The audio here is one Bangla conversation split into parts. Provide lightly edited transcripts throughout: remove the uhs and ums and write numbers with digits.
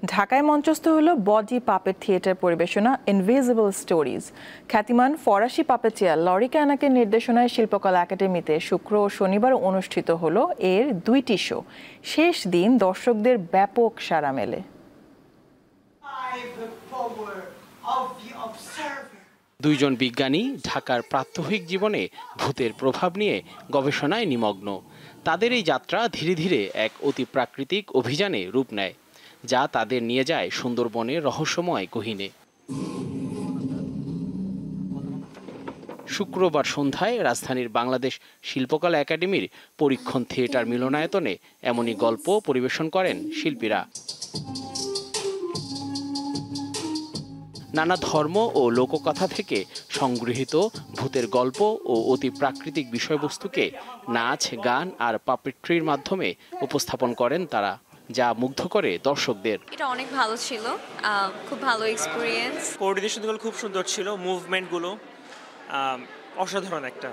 ঢাকায় মঞ্চস্থ হলো বডি পাপেট থিয়েটার পরিবেশনা ইনভিজিবল স্টোরিজ। খ্যাতিমান ফরাসি পাপেটিয়ার লরি ক্যানাকের নির্দেশনায় শিল্পকলা একাডেমিতে শুক্র ও শনিবার অনুষ্ঠিত হলো এর 2টি শো। শেষ দিন দর্শকদের ব্যাপক সাড়া মেলে। দুইজন বিজ্ঞানী ঢাকার প্রাত্যহিক জীবনে ভূতের প্রভাব নিয়ে গবেষণায় নিমগ্ন। তাদের এই যাত্রা ধীরে ধীরে এক অতি প্রাকৃতিক অভিযানে রূপ নেয়, যা তাদের নিয়ে যায় সুন্দরবনের রহস্যময় গহীনে। শুক্রবার সন্ধ্যায় রাজধানীর বাংলাদেশ শিল্পকলা একাডেমির পরীক্ষণ থিয়েটার মিলনায়তনে এমনই গল্প পরিবেশন করেন শিল্পীরা। নানা ধর্ম ও লোককথা থেকে সংগৃহীত ভূতের গল্প ও অতি প্রাকৃতিক বিষয়বস্তুকে নাচ, গান আর পাপেট্রির মাধ্যমে উপস্থাপন করেন তারা, যা মুগ্ধ করে দর্শকদের। এটা অনেক ভালো ছিল, খুব ভালো এক্সপেরিয়েন্স। কোঅর্ডিনেশনগুলো খুব সুন্দর ছিল, মুভমেন্টগুলো অসাধারণ একটা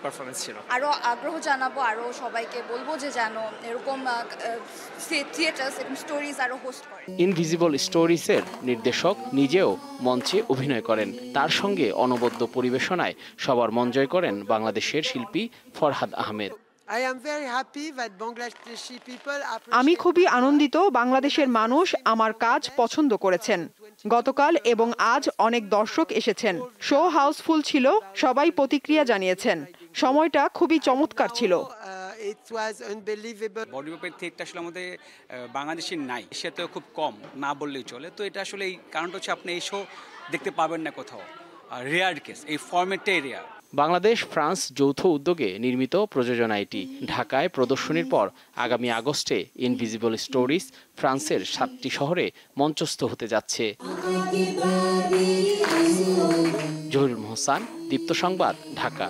পারফরমেন্স ছিল। আরো আগ্রহ জানাবো, আরো সবাইকে বলবো যে যেন এরকম থিয়েটার্স এবং স্টোরিজ আরো হোস্ট করে। ইনভিজিবল স্টোরিজের নির্দেশক নিজেও মঞ্চে অভিনয় করেন। তার সঙ্গে অনবদ্য পরিবেশনায় সবার মন জয় করেন বাংলাদেশের শিল্পী ফরহাদ আহমেদ। আমি খুবই আনন্দিত বাংলাদেশের মানুষ আমার কাজ পছন্দ করেছেন। গতকাল এবং আজ অনেক দর্শক এসেছেন। শো হাউসফুল ছিল, সবাই প্রতিক্রিয়া জানিয়েছেন। সময়টা খুবই চমৎকার ছিল। বডি পাপেট থিয়েটার আসলে আমাদের বাংলাদেশে নাই, সেটাও খুব কম, না বললেই চলে। তো এটা আসলে এই কারণটা হচ্ছে আপনি এই শো দেখতে পাবেন না কোথাও, রেয়ার কেস, এই ফরম্যাটটাই রেয়ার। বাংলাদেশ ফ্রান্স যৌথ উদ্যোগে নির্মিত প্রযোজনা এটি। ঢাকায় প্রদর্শনীর পর আগামী আগস্টে ইনভিজিবল স্টোরিজ ফ্রান্সের 7টি শহরে মঞ্চস্থ হতে যাচ্ছে। জহিরুল মোহসান, দীপ্ত সংবাদ, ঢাকা।